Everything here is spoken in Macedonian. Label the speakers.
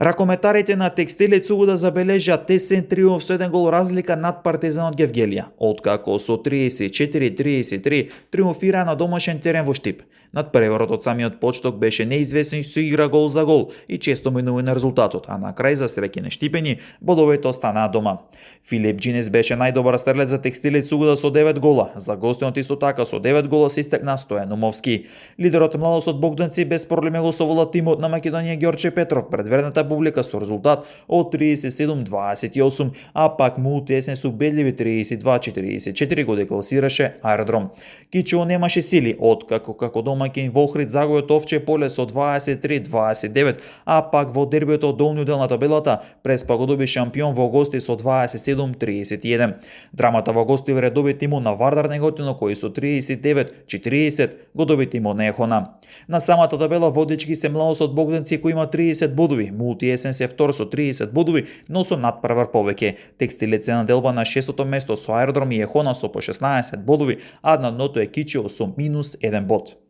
Speaker 1: Ракометарите на Текстилец Субота забележаа тесен триумф со 1 гол разлика над Партизанот Гевгелија, откако со 34-33 триумфира на домашен терен во Штип. Надпреварот од самиот почеток беше неизвестен, со игра гол за гол и често минува на резултатот, а на крај за среќни Штипени бодовете останаа дома. Филип Џинес беше најдобар стрелец за Текстилец Субота со 9 гола, за гостинот исто така со 9 гола се истакна Стојан Умовски. Лидерот младост Богданци без проблеми го совола тимот на Македонија Ѓорче Петров пред верната публика со резултат од 37-28, а пак Мултиесен со убедливи 32-44 го декласираше Аеродром. Кичево немаше сили, откако како домаќин во Охрид загуби од Овче поле со 23-29, а пак во дербиото од долниот дел на табелата Преспа го доби шампион во гости со 27-31. Драмата во гости вре доби тимот на Вардар Неготино, кој со 39-40 го доби тимот на Ехона. На самата табела водички се младост Богданци кој има 30 бодови, Мултиесен се втор со 30 бодови, но со надпревар повеќе. Текстилец е на делба на 6-то место со Аеродром и Ехона со по 16 бодови, а на дното е Кичево со -1 бод.